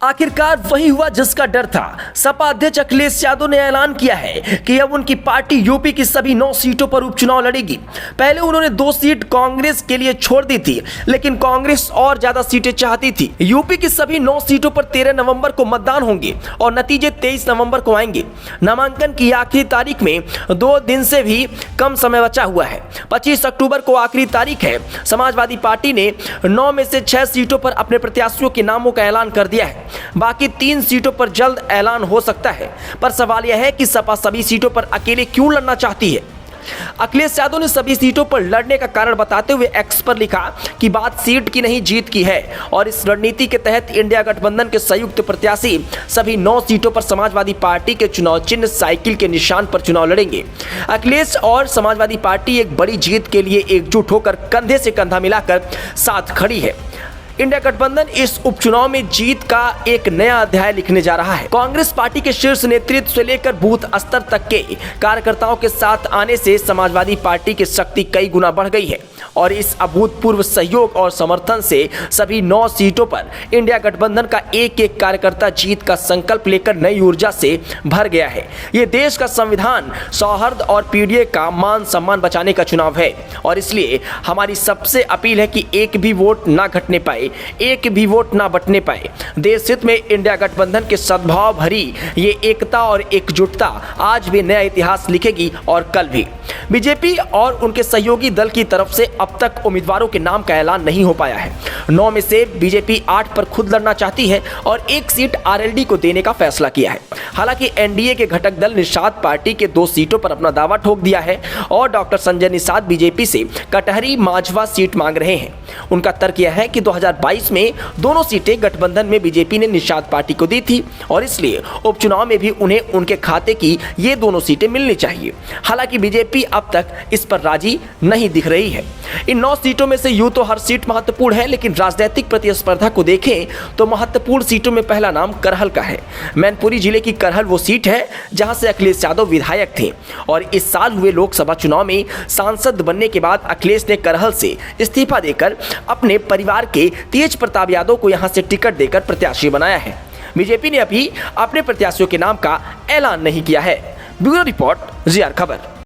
आखिरकार वही हुआ जिसका डर था। सपा अध्यक्ष अखिलेश यादव ने ऐलान किया है कि अब उनकी पार्टी यूपी की सभी 9 सीटों पर उपचुनाव लड़ेगी। पहले उन्होंने 2 सीट कांग्रेस के लिए छोड़ दी थी, लेकिन कांग्रेस और ज्यादा सीटें चाहती थी। यूपी की सभी 9 सीटों पर 13 नवंबर को मतदान होंगे और नतीजे 23 नवंबर को आएंगे। नामांकन की आखिरी तारीख में 2 दिन से भी कम समय बचा हुआ है। 25 अक्टूबर को आखिरी तारीख है। समाजवादी पार्टी ने 9 में से 6 सीटों पर अपने प्रत्याशियों के नामों का ऐलान कर दिया है। बाकी 3 सीटों पर जल्द ऐलान हो सकता है, पर सवाल यह है कि सपा सभी सीटों पर अकेले क्यों लड़ना चाहती है। अखिलेश यादव ने सभी सीटों पर लड़ने का कारण बताते हुए एक्स पर लिखा कि बात सीट की नहीं जीत की है और इस रणनीति के तहत इंडिया गठबंधन के संयुक्त प्रत्याशी सभी 9 सीटों पर समाजवादी पार्टी के चुनाव चिन्ह साइकिल के निशान पर चुनाव लड़ेंगे। अखिलेश और समाजवादी पार्टी एक बड़ी जीत के लिए एकजुट होकर कंधे से कंधा मिलाकर साथ खड़ी है। इंडिया गठबंधन इस उपचुनाव में जीत का एक नया अध्याय लिखने जा रहा है। कांग्रेस पार्टी के शीर्ष नेतृत्व से लेकर बूथ स्तर तक के कार्यकर्ताओं के साथ आने से समाजवादी पार्टी की शक्ति कई गुना बढ़ गई है और इस अभूतपूर्व सहयोग और समर्थन से सभी 9 सीटों पर इंडिया गठबंधन का एक एक कार्यकर्ता जीत का संकल्प लेकर नई ऊर्जा से भर गया है। ये देश का संविधान, सौहार्द और पीडीए का मान सम्मान बचाने का चुनाव है और इसलिए हमारी सबसे अपील है कि एक भी वोट ना घटने पाए, एक भी वोट ना बटने पाए। देश हित में इंडिया गठबंधन के सद्भाव भरी ये एकता और एकजुटता आज भी नया इतिहास लिखेगी और कल भी। बीजेपी और उनके सहयोगी दल की तरफ से अब तक उम्मीदवारों के नाम का ऐलान नहीं हो पाया है। 9 में से बीजेपी 8 पर खुद लड़ना चाहती है और 1 सीट आरएलडी को देने का फैसला किया है। हालांकि एनडीए के घटक दल निषाद पार्टी के 2 सीटों पर अपना दावा ठोक दिया है और डॉक्टर संजय निषाद बीजेपी से कटहरी मांझवा सीट मांग रहे हैं। उनका तर्क यह है कि 2022 में दोनों सीटें गठबंधन में बीजेपी ने निषाद पार्टी को दी थी और इसलिए उपचुनाव में भी उन्हें उनके खाते की ये दोनों सीटें मिलनी चाहिए। हालांकि बीजेपी अब तक इस पर राजी नहीं दिख रही है। इन 9 सीटों में से यूं तो हर सीट महत्वपूर्ण है, लेकिन राजनीतिक प्रतिस्पर्धा को देखें तो महत्वपूर्ण सीटों में पहला नाम करहल का है। मैनपुरी जिले की करहल वो सीट है जहां से अखिलेश यादव विधायक थे और इस साल हुए लोकसभा चुनाव में सांसद बनने के बाद अखिलेश ने करहल से इस्तीफा देकर अपने परिवार के तेज प्रताप यादव को यहां से टिकट देकर प्रत्याशी बनाया है। बीजेपी ने अभी अपने प्रत्याशियों के नाम का ऐलान नहीं किया है। ब्यूरो रिपोर्ट, जीआर खबर।